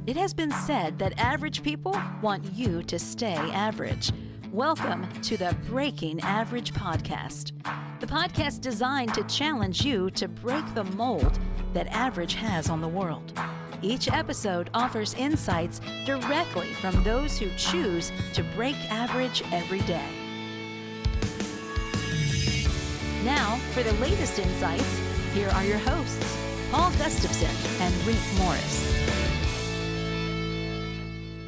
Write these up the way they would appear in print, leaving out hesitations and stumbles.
It has been said that average people want you to stay average. Welcome to the Breaking Average podcast, the podcast designed to challenge you to break the mold that average has on the world. Each episode offers insights directly from those who choose to break average every day. Now, for the latest insights, here are your hosts, Paul Gustafson and Rick Morris.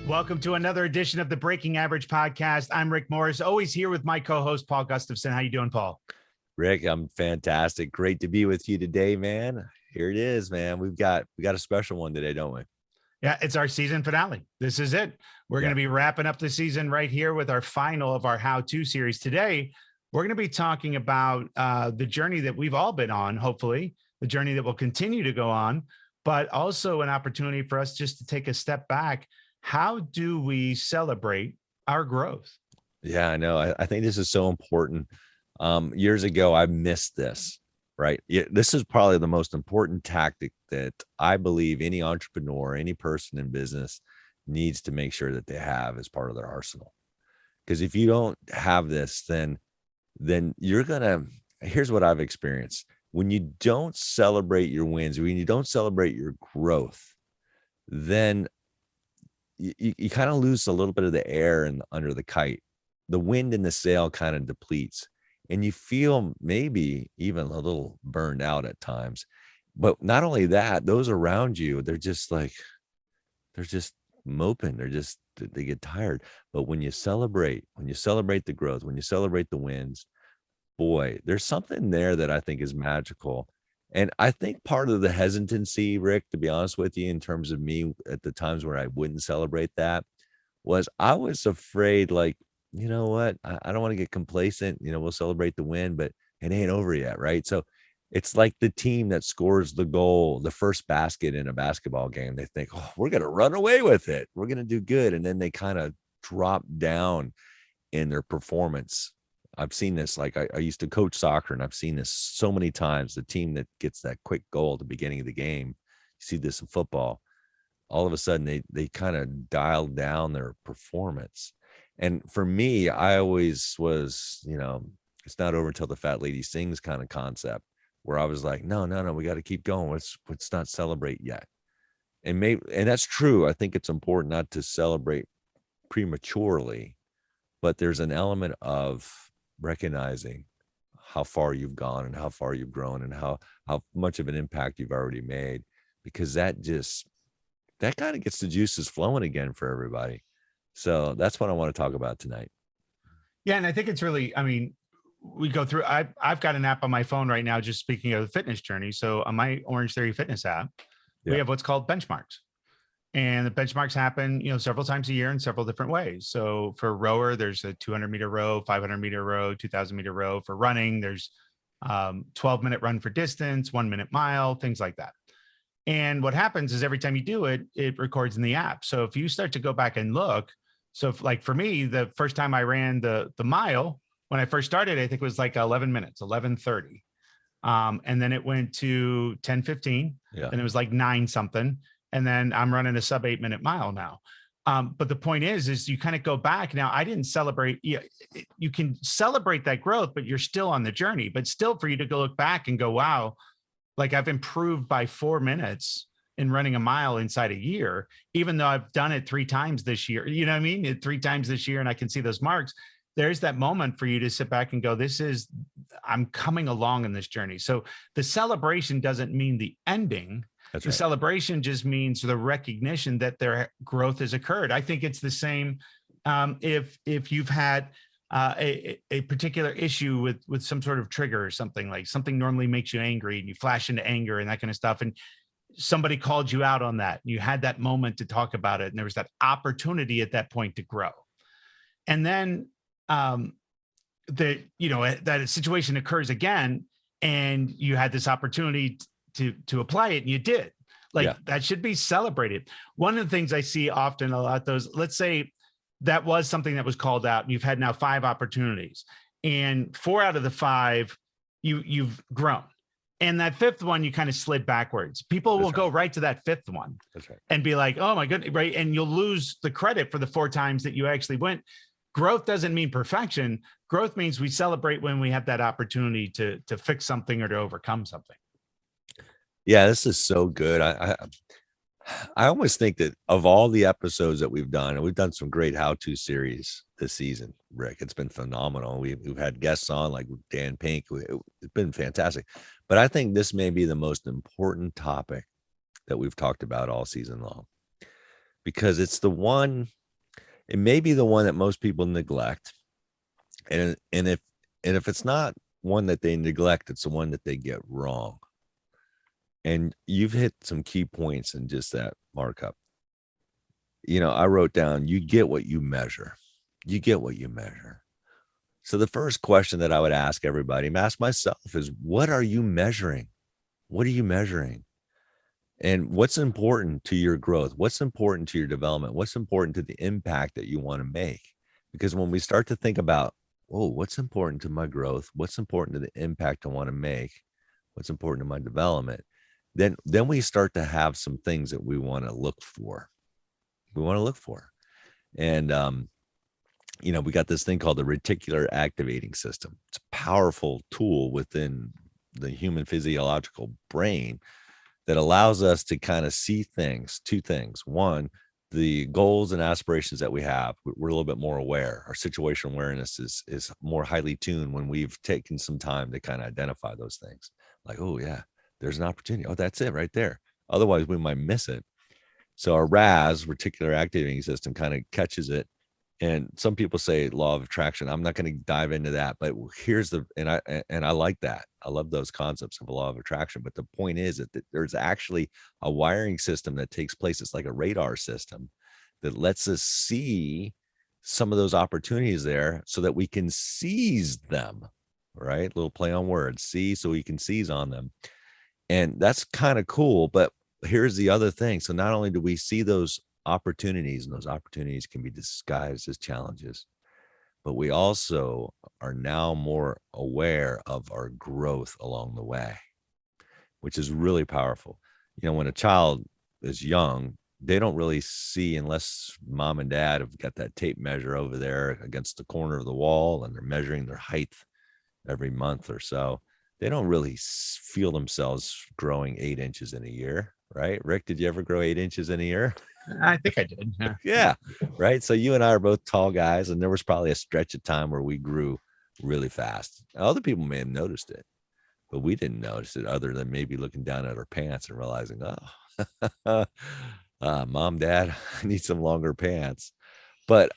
Welcome to another edition of the Breaking Average podcast. I'm Rick Morris, always here with my co-host, Paul Gustafson. How you doing, Paul? Rick, I'm fantastic. Great to be with you today, man. Here it is, man. We got a special one today, don't we? Yeah, it's our season finale. This is it. We're going to be wrapping up the season right here with our final of our how-to series. Today, we're going to be talking about the journey that we've all been on, hopefully, the journey that will continue to go on, but also an opportunity for us just to take a step back. How do we celebrate our growth? Yeah, I know. I think this is so important. Years ago, I missed this, right? This is probably the most important tactic that I believe any entrepreneur, any person in business needs to make sure that they have as part of their arsenal. Because if you don't have this, then you're here's what I've experienced. When you don't celebrate your wins, when you don't celebrate your growth, then you kind of lose a little bit of the air under the kite. The wind in the sail kind of depletes, and you feel maybe even a little burned out at times. But not only that, those around you, they're just moping. They get tired. But when you celebrate the growth, when you celebrate the wins, boy, there's something there that I think is magical. And I think part of the hesitancy, Rick, to be honest with you, in terms of me at the times where I wouldn't celebrate that, was I was afraid, like, you know what, I don't want to get complacent. We'll celebrate the win, but it ain't over yet, right? So it's like the team that scores the goal, the first basket in a basketball game. They think, oh, we're going to run away with it. We're going to do good. And then they kind of drop down in their performance. I've seen this, like I used to coach soccer, and I've seen this so many times. The team that gets that quick goal at the beginning of the game, you see this in football, all of a sudden they kind of dial down their performance. And for me, I always was, it's not over until the fat lady sings kind of concept, where I was like, no, we got to keep going. Let's not celebrate yet. And that's true. I think it's important not to celebrate prematurely, but there's an element of recognizing how far you've gone and how far you've grown and how much of an impact you've already made, because that kind of gets the juices flowing again for everybody. So that's what I want to talk about tonight. Yeah. And I think it's really, we go through, I've got an app on my phone right now, just speaking of the fitness journey. So on my Orange Theory Fitness app, we have what's called benchmarks. And the benchmarks happen, several times a year in several different ways. So for a rower, there's a 200-meter row, 500-meter row, 2,000-meter row. For running, there's 12-minute run for distance, 1-minute mile, things like that. And what happens is every time you do it, it records in the app. So if you start to go back and look, so like for me, the first time I ran the mile, when I first started, I think it was like 11 minutes, 11:30. And then it went to 10:15, and it was like 9 something. And then I'm running a sub 8-minute mile now. But the point is you kind of go back. Now, I didn't celebrate. You can celebrate that growth, but you're still on the journey. But still, for you to go look back and go, wow, like I've improved by 4 minutes in running a mile inside a year, even though I've done it 3 times this year. You know what I mean? 3 times this year, and I can see those marks. There's that moment for you to sit back and go, I'm coming along in this journey. So the celebration doesn't mean the ending. That's the right. Celebration just means the recognition that their growth has occurred. I think it's the same if you've had a particular issue with some sort of trigger or something, like something normally makes you angry and you flash into anger and that kind of stuff. And somebody called you out on that. You had that moment to talk about it. And there was that opportunity at that point to grow. And then that situation occurs again, and you had this opportunity to apply it, and you did. That should be celebrated. One of the things I see often a lot, let's say that was something that was called out, and you've had now 5 opportunities, and 4 out of the 5 you've grown. And that fifth one, you kind of slid backwards. People will go right to that fifth one. That's right. And be like, oh my goodness, right? And you'll lose the credit for the 4 times that you actually went. Growth doesn't mean perfection. Growth means we celebrate when we have that opportunity to fix something or to overcome something. Yeah, this is so good. I almost think that of all the episodes that we've done, and we've done some great how-to series this season, Rick, it's been phenomenal. We've had guests on like Dan Pink. It's been fantastic. But I think this may be the most important topic that we've talked about all season long, because it's the one, it may be the one that most people neglect. And if it's not one that they neglect, it's the one that they get wrong. And you've hit some key points in just that markup. I wrote down, you get what you measure. You get what you measure. So the first question that I would ask everybody, and ask myself, is what are you measuring? What are you measuring? And what's important to your growth? What's important to your development? What's important to the impact that you want to make? Because when we start to think about, what's important to my growth? What's important to the impact I want to make? What's important to my development? Then we start to have some things that we want to look for. And, we got this thing called the reticular activating system. It's a powerful tool within the human physiological brain that allows us to kind of see things, 2 things. One, the goals and aspirations that we have, we're a little bit more aware. Our situational awareness is more highly tuned when we've taken some time to kind of identify those things. Like, oh yeah, there's an opportunity. Oh, that's it right there. Otherwise we might miss it. So our RAS, reticular activating system, kind of catches it. And some people say law of attraction. I'm not going to dive into that, but here's and I like that. I love those concepts of a law of attraction. But the point is that there's actually a wiring system that takes place. It's like a radar system that lets us see some of those opportunities there so that we can seize them, right? Little play on words, see, so we can seize on them. And that's kind of cool. But here's the other thing. So not only do we see those opportunities, and those opportunities can be disguised as challenges, but we also are now more aware of our growth along the way, which is really powerful. When a child is young, they don't really see, unless mom and dad have got that tape measure over there against the corner of the wall and they're measuring their height every month or so. They don't really feel themselves growing 8 inches in a year, right? Rick, did you ever grow 8 inches in a year? I think I did. Yeah. Yeah. Right. So you and I are both tall guys, and there was probably a stretch of time where we grew really fast. Other people may have noticed it, but we didn't notice it, other than maybe looking down at our pants and realizing, mom, dad, I need some longer pants. But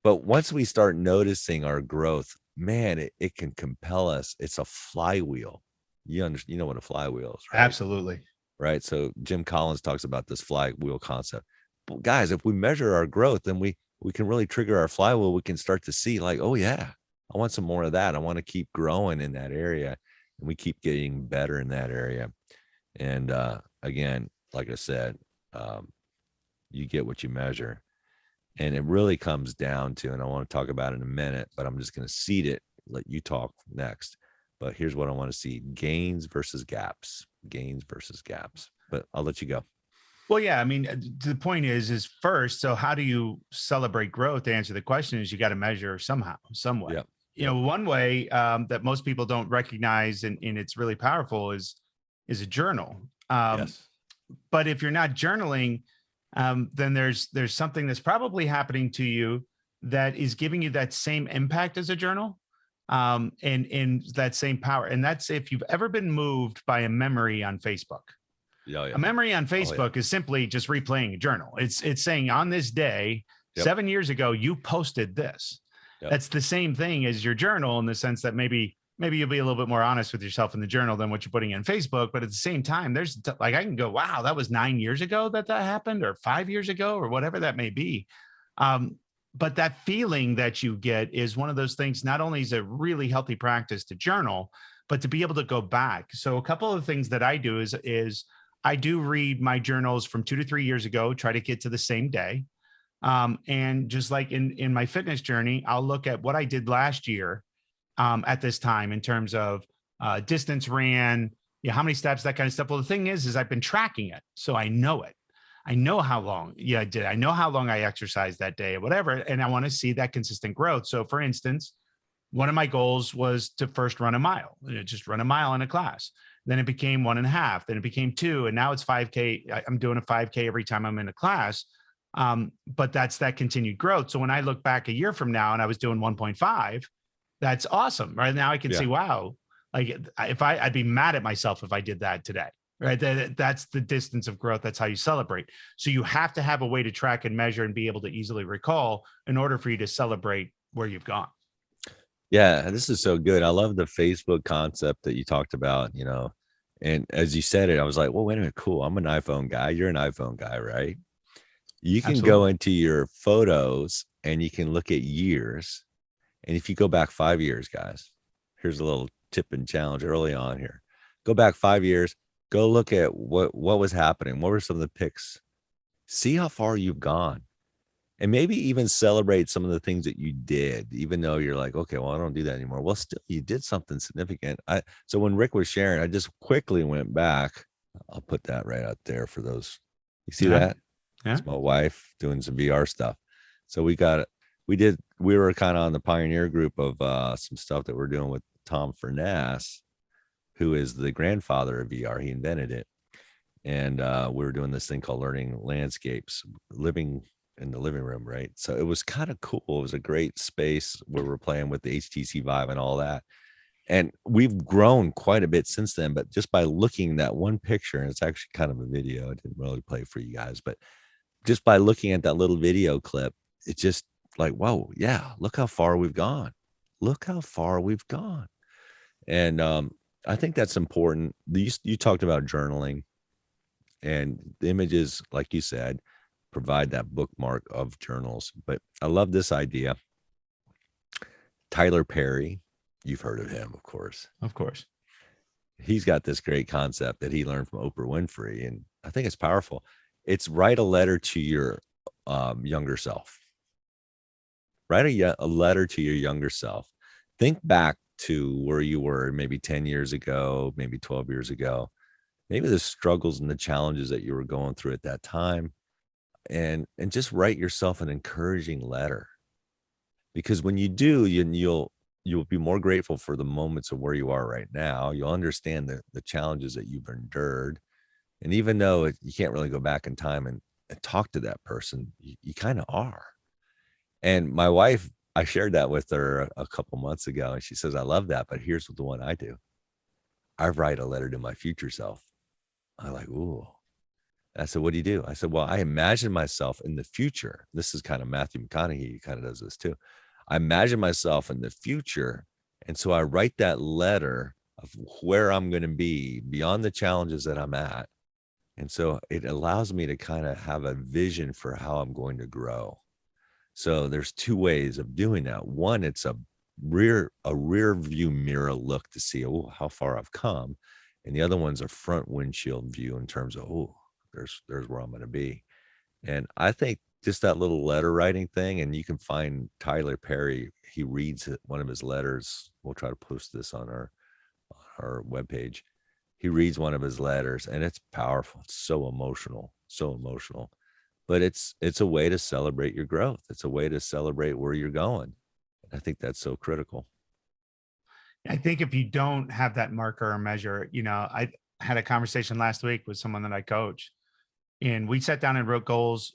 once we start noticing our growth, man, it can compel us. It's a flywheel. You know what a flywheel is, right? Absolutely. Right. So Jim Collins talks about this flywheel concept. But guys, if we measure our growth, then we can really trigger our flywheel. We can start to see like, oh yeah, I want some more of that. I want to keep growing in that area, and we keep getting better in that area. And again, like I said, you get what you measure. And it really comes down to, and I want to talk about it in a minute, but I'm just going to seed it, let you talk next. But here's what I want to see: gains versus gaps. But I'll let you go. Well, yeah, I mean, the point is first, so how do you celebrate growth? To answer the question is you got to measure somehow, some way. Yep. One way that most people don't recognize, and it's really powerful, is a journal. Yes. But if you're not journaling, then there's something that's probably happening to you that is giving you that same impact as a journal. And that same power. And that's if you've ever been moved by a memory on Facebook. Yeah. A memory on Facebook is simply just replaying a journal. It's saying on this day, 7 years ago, you posted this. Yep. That's the same thing as your journal, in the sense that maybe you'll be a little bit more honest with yourself in the journal than what you're putting in Facebook. But at the same time, there's like, I can go, wow, that was 9 years ago that happened, or 5 years ago, or whatever that may be. But that feeling that you get is one of those things. Not only is it really healthy practice to journal, but to be able to go back. So a couple of things that I do is I do read my journals from 2 to 3 years ago, try to get to the same day. And just like in my fitness journey, I'll look at what I did last year at this time in terms of distance ran, how many steps, that kind of stuff. Well, the thing is I've been tracking it, so I know it. I know how long I did. I know how long I exercised that day or whatever. And I want to see that consistent growth. So for instance, one of my goals was to first run a mile, just run a mile in a class. Then it became 1.5, then it became 2. And now it's 5K. I'm doing a 5K every time I'm in a class. But that's that continued growth. So when I look back a year from now and I was doing 1.5, that's awesome. Right now I can see, wow, like if I'd be mad at myself if I did that today. Right. That's the distance of growth. That's how you celebrate. So you have to have a way to track and measure and be able to easily recall in order for you to celebrate where you've gone. Yeah, this is so good. I love the Facebook concept that you talked about, and as you said it, I was like, well, wait a minute, cool. I'm an iPhone guy. You're an iPhone guy, right? You can go into your photos and you can look at years. And if you go back 5 years, guys, here's a little tip and challenge early on here. Go back 5 years. Go look at what was happening. What were some of the picks? See how far you've gone. And maybe even celebrate some of the things that you did, even though you're like, okay, well, I don't do that anymore. Well, still, you did something significant. So when Rick was sharing, I just quickly went back. I'll put that right out there for those. You see that? Yeah. It's my wife doing some VR stuff. So we were kind of on the pioneer group of some stuff that we're doing with Tom Furness, who is the grandfather of VR. He invented it. And we were doing this thing called Learning Landscapes, living in the living room, right? So it was kind of cool. It was a great space where we're playing with the HTC Vive and all that. And we've grown quite a bit since then, but just by looking at that one picture, and it's actually kind of a video, I didn't really play for you guys, but just by looking at that little video clip, it's just like, whoa, yeah, look how far we've gone. Look how far we've gone. And I think that's important. You talked about journaling, and the images, like you said, provide that bookmark of journals. But I love this idea. Tyler Perry, you've heard of him, of course. Of course. He's got this great concept that he learned from Oprah Winfrey, and I think it's powerful. It's write a letter to your younger self. Write a letter to your younger self. Think back to where you were maybe 10 years ago, maybe 12 years ago, maybe the struggles and the challenges that you were going through at that time. And just write yourself an encouraging letter, because when you do, you'll be more grateful for the moments of where you are right now. You'll understand the challenges that you've endured. And even though you can't really go back in time and talk to that person, you kind of are. And my wife, I shared that with her a couple months ago, and she says, I love that, but here's the one I do. I write a letter to my future self. I'm like, ooh. I said, what do you do? I said, well, I imagine myself in the future. This is kind of Matthew McConaughey. He kind of does this too. I imagine myself in the future. And so I write that letter of where I'm going to be beyond the challenges that I'm at. And so it allows me to kind of have a vision for how I'm going to grow. So there's two ways of doing that. One, it's a rear view mirror look to see, oh, how far I've come. And the other one's a front windshield view in terms of, oh, there's where I'm going to be. And I think just that little letter writing thing, and you can find Tyler Perry. He reads one of his letters. We'll try to post this on our webpage. He reads one of his letters, and it's powerful. It's so emotional, but it's a way to celebrate your growth. It's a way to celebrate where you're going. I think that's so critical. I think if you don't have that marker or measure, I had a conversation last week with someone that I coach, and we sat down and wrote goals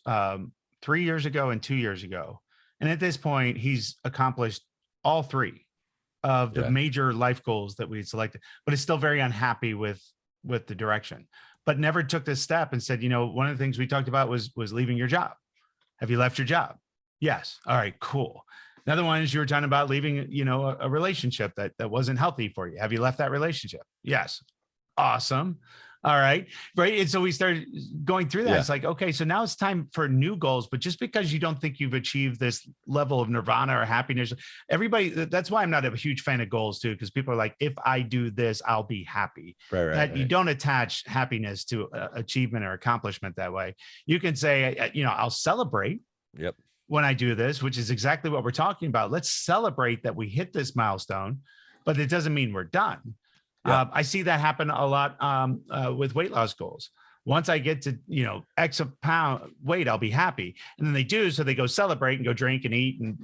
3 years ago and 2 years ago. And at this point, he's accomplished all three of the major life goals that we selected, but is still very unhappy with the direction, but never took this step and said, one of the things we talked about was leaving your job. Have you left your job? Yes. All right, cool. Another one is you were talking about leaving, a relationship that wasn't healthy for you. Have you left that relationship? Yes. Awesome. All right. Right. And so we started going through that. Yeah. It's like, okay, so now it's time for new goals, but just because you don't think you've achieved this level of nirvana or happiness, that's why I'm not a huge fan of goals too. Because people are like, if I do this, I'll be happy. Right. You don't attach happiness to achievement or accomplishment that way. You can say, I'll celebrate. Yep. When I do this, which is exactly what we're talking about. Let's celebrate that we hit this milestone, but it doesn't mean we're done. Yeah. I see that happen a lot with weight loss goals. Once I get to, X of pound weight, I'll be happy. And then they do. So they go celebrate and go drink and eat and,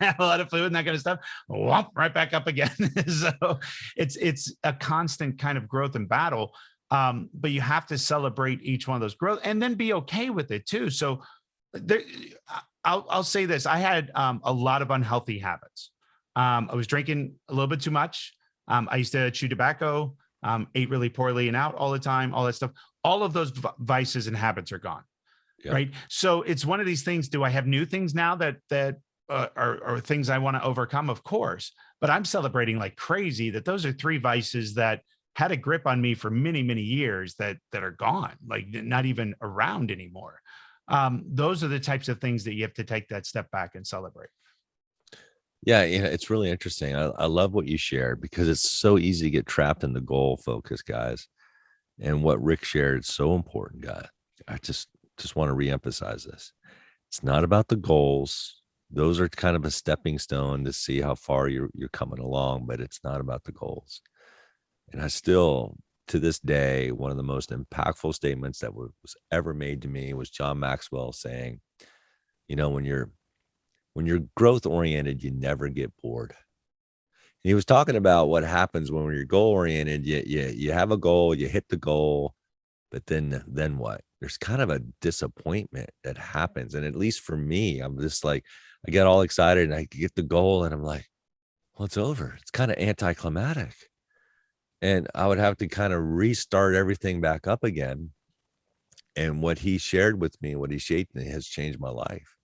have a lot of food and that kind of stuff. Whomp, right back up again. So it's a constant kind of growth and battle. But you have to celebrate each one of those growth and then be okay with it too. So there, I'll say this. I had a lot of unhealthy habits. I was drinking a little bit too much. I used to chew tobacco, ate really poorly and out all the time, all that stuff. All of those vices and habits are gone. Yeah. Right. So it's one of these things. Do I have new things now that are things I want to overcome? Of course. But I'm celebrating like crazy that those are 3 vices that had a grip on me for many, many years that are gone, like not even around anymore. Those are the types of things that you have to take that step back and celebrate. Yeah, it's really interesting. I love what you shared because it's so easy to get trapped in the goal focus, guys. And what Rick shared is so important, guys. I just want to reemphasize this. It's not about the goals. Those are kind of a stepping stone to see how far you're coming along, but it's not about the goals. And I still, to this day, one of the most impactful statements that was ever made to me was John Maxwell saying, when you're growth oriented, you never get bored. And he was talking about what happens when you're goal oriented. You have a goal, you hit the goal, but then what? There's kind of a disappointment that happens. And at least for me, I'm just like, I get all excited and I get the goal and I'm like, well, it's over. It's kind of anticlimactic. And I would have to kind of restart everything back up again. And what he shared with me, what he shaped me, has changed my life.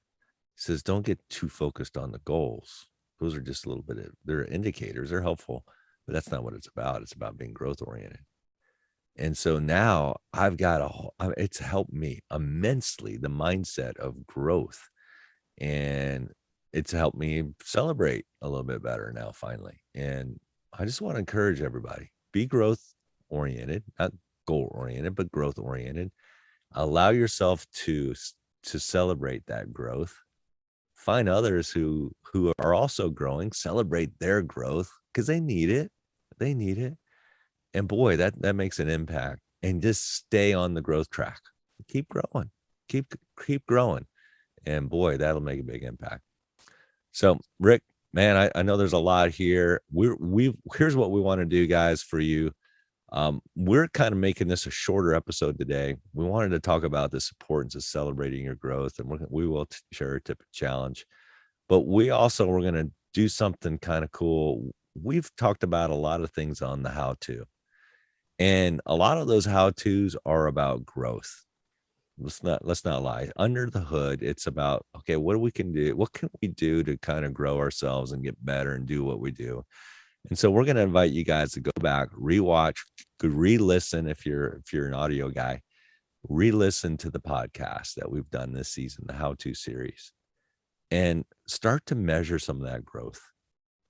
He says, don't get too focused on the goals. Those are just a little bit they're indicators, they're helpful, but that's not what it's about. It's about being growth oriented. And so now I've got it's helped me immensely, the mindset of growth. And it's helped me celebrate a little bit better now, finally. And I just want to encourage everybody, be growth oriented, not goal oriented, but growth oriented. Allow yourself to celebrate that growth. Find others who are also growing, celebrate their growth because they need it. They need it. And boy, that makes an impact. And just stay on the growth track. Keep growing. Keep growing. And boy, that'll make a big impact. So, Rick, man, I know there's a lot here. Here's what we want to do, guys, for you. We're kind of making this a shorter episode today. We wanted to talk about this importance of celebrating your growth, and we will share a tip and challenge. But we're going to do something kind of cool. We've talked about a lot of things on the how-to, and a lot of those how-tos are about growth. Let's not lie. Under the hood, it's about, okay, what can we do to kind of grow ourselves and get better and do what we do. And so we're going to invite you guys to go back, rewatch, re-listen if you're an audio guy, re-listen to the podcast that we've done this season, the how-to series, and start to measure some of that growth.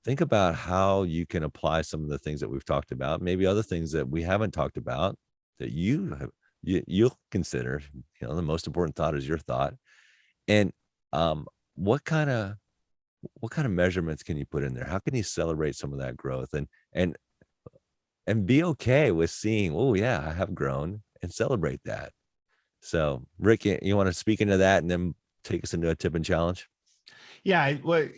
Think about how you can apply some of the things that we've talked about, maybe other things that we haven't talked about that you'll consider. The most important thought is your thought. And what kind of measurements can you put in there? How can you celebrate some of that growth and be okay with seeing, oh yeah, I have grown, and celebrate that. So Rick, you want to speak into that and then take us into a tip and challenge? Yeah. Well,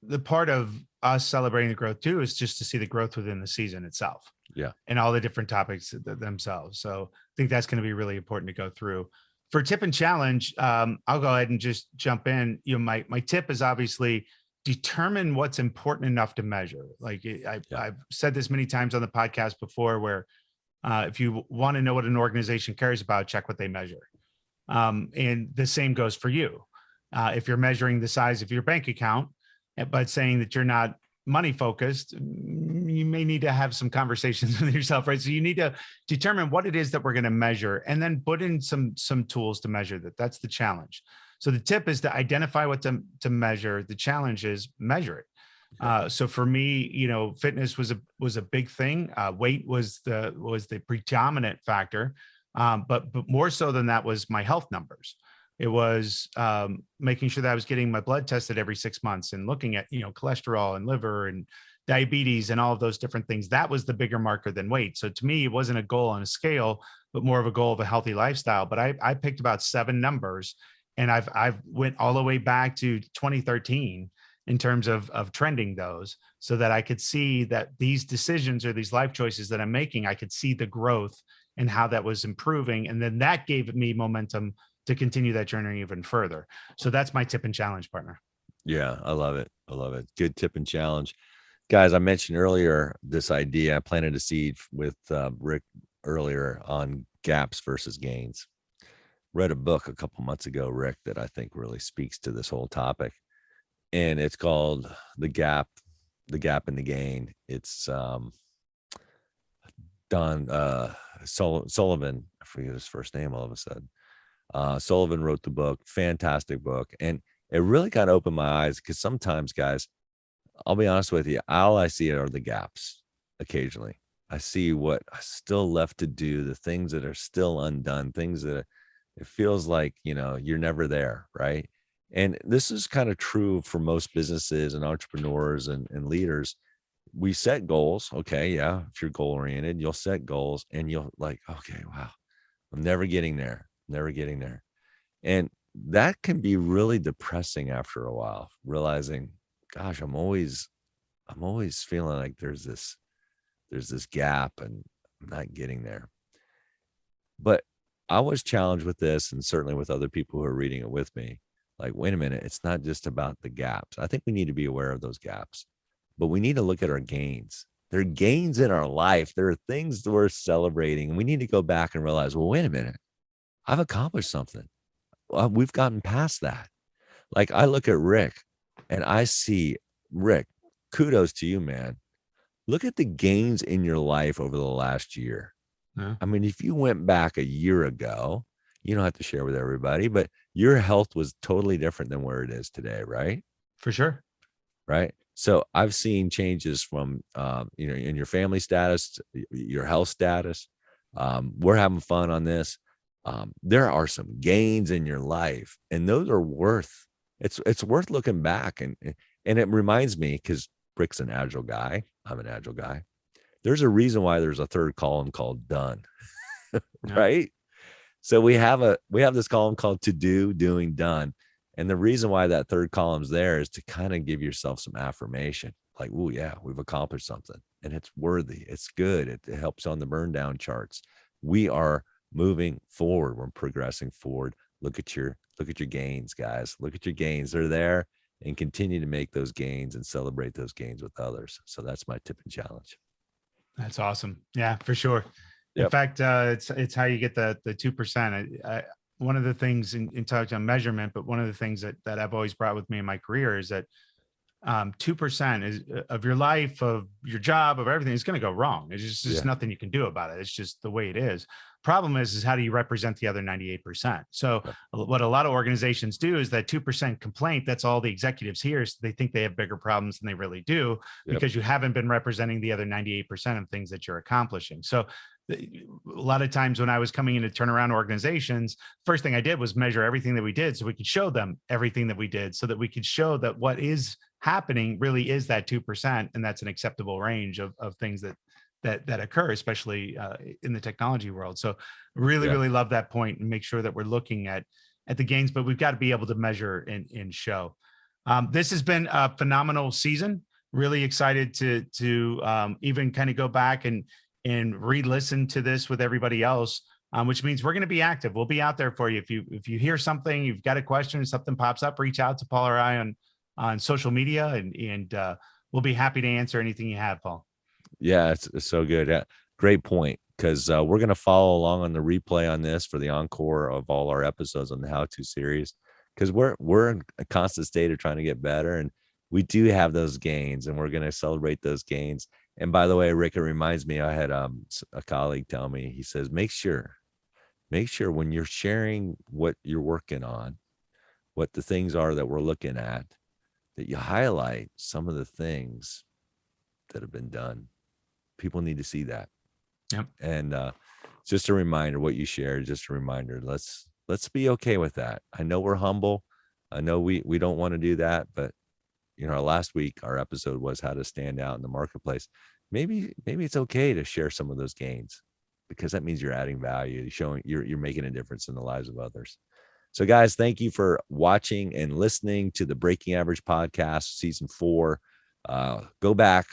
the part of us celebrating the growth too is just to see the growth within the season itself. Yeah. And all the different topics themselves. So I think that's going to be really important to go through. For tip and challenge, I'll go ahead and just jump in. My tip is obviously determine what's important enough to measure. Like I've said this many times on the podcast before, where if you want to know what an organization cares about, check what they measure. And the same goes for you. If you're measuring the size of your bank account, but saying that you're not money focused, you may need to have some conversations with yourself, right? So you need to determine what it is that we're going to measure, and then put in some tools to measure that. That's the challenge. So the tip is to identify what to measure. The challenge is measure it. So for me, fitness was a big thing. Weight was the predominant factor, but more so than that was my health numbers. It was making sure that I was getting my blood tested every 6 months and looking at, cholesterol and liver and diabetes and all of those different things. That was the bigger marker than weight. So to me, it wasn't a goal on a scale, but more of a goal of a healthy lifestyle. But I picked about 7 numbers, and I've went all the way back to 2013 in terms of trending those, so that I could see that these decisions or these life choices that I'm making, I could see the growth and how that was improving. And then that gave me momentum to continue that journey even further. So that's my tip and challenge, partner. Yeah, I love it. I love it. Good tip and challenge. Guys, I mentioned earlier this idea. I planted a seed with Rick earlier on gaps versus gains. Read a book a couple months ago, Rick, that I think really speaks to this whole topic. And it's called The Gap and the Gain. It's Don Sullivan. I forget his first name all of a sudden. Sullivan wrote the book, fantastic book. And it really kind of opened my eyes, because sometimes, guys, I'll be honest with you, all I see are the gaps occasionally. I see what I still left to do, the things that are still undone, things that it feels like, you're never there, right? And this is kind of true for most businesses and entrepreneurs and leaders. We set goals. Okay. Yeah. If you're goal oriented, you'll set goals and you'll okay, wow, I'm never getting there, And that can be really depressing after a while, realizing, gosh, I'm always feeling like there's this gap and I'm not getting there. But I was challenged with this, and certainly with other people who are reading it with me. Like, wait a minute, it's not just about the gaps. I think we need to be aware of those gaps, but we need to look at our gains. There are gains in our life. There are things that we're celebrating, and we need to go back and realize, well, wait a minute, I've accomplished something. We've gotten past that. Like, I look at Rick and I see, Rick, kudos to you, man. Look at the gains in your life over the last year. Yeah. I mean, if you went back a year ago, you don't have to share with everybody, but your health was totally different than where it is today, right? For sure. Right. So I've seen changes from, in your family status, your health status. We're having fun on this. There are some gains in your life, and those are worth, it's worth looking back. And it reminds me, because Rick's an agile guy. I'm an agile guy. There's a reason why there's a third column called done, right? So we have this column called to do, doing, done. And the reason why that third column's there is to kind of give yourself some affirmation. Like, oh yeah, we've accomplished something, and it's worthy. It's good. It helps on the burn down charts. We are moving forward. We're progressing forward. Look at your gains, guys. Look at your gains. They're there, and continue to make those gains and celebrate those gains with others. So that's my tip and challenge. That's awesome. Yeah, for sure. Yep. In fact, it's how you get the 2%. One of the things in talking on measurement, but one of the things that I've always brought with me in my career is that 2% is of your life, of your job, of everything is going to go wrong. It's just nothing you can do about it. It's just the way it is. Problem is how do you represent the other 98%? So what a lot of organizations do is that 2% complaint, that's all the executives hear. So they think they have bigger problems than they really do, because you haven't been representing the other 98% of things that you're accomplishing. So a lot of times when I was coming in to turn around organizations, first thing I did was measure everything that we did, so we could show them everything that we did, so that we could show that what is happening really is that 2%. And that's an acceptable range of things that occur, especially in the technology world. So really love that point, and make sure that we're looking at the gains, but we've got to be able to measure and show. This has been a phenomenal season. Really excited to even kind of go back and re-listen to this with everybody else, which means we're going to be active. We'll be out there for you. If you hear something, you've got a question, something pops up, reach out to Paul or I on social media, and we'll be happy to answer anything you have, Paul. Yeah, it's so good. Yeah, great point. Because we're going to follow along on the replay on this for the encore of all our episodes on the How To series, because we're in a constant state of trying to get better, and we do have those gains, and we're going to celebrate those gains. And by the way, Rick, it reminds me, I had a colleague tell me, he says, make sure when you're sharing what you're working on, what the things are that we're looking at, that you highlight some of the things that have been done. People need to see that. Yep. And just a reminder, what you shared, just a reminder, let's be okay with that. I know we're humble. I know we don't want to do that, but last week, our episode was how to stand out in the marketplace. Maybe it's okay to share some of those gains, because that means you're adding value, showing you're making a difference in the lives of others. So guys, thank you for watching and listening to the Breaking Average podcast, season 4. Go back,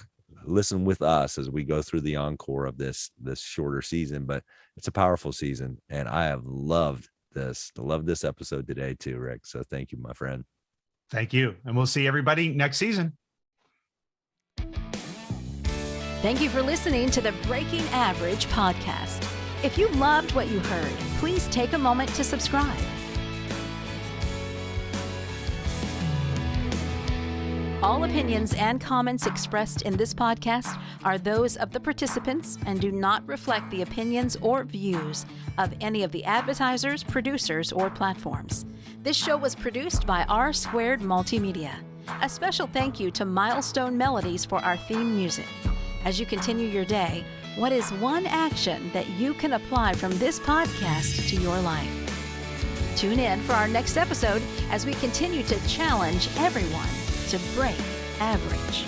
listen with us as we go through the encore of this shorter season, but it's a powerful season, and I have loved this episode today too, Rick. So thank you, my friend. Thank you. And we'll see everybody next season. Thank you for listening to the Breaking Average podcast. If you loved what you heard, please take a moment to subscribe. All opinions and comments expressed in this podcast are those of the participants and do not reflect the opinions or views of any of the advertisers, producers, or platforms. This show was produced by R2 Multimedia. A special thank you to Milestone Melodies for our theme music. As you continue your day, what is one action that you can apply from this podcast to your life? Tune in for our next episode as we continue to challenge everyone to break average.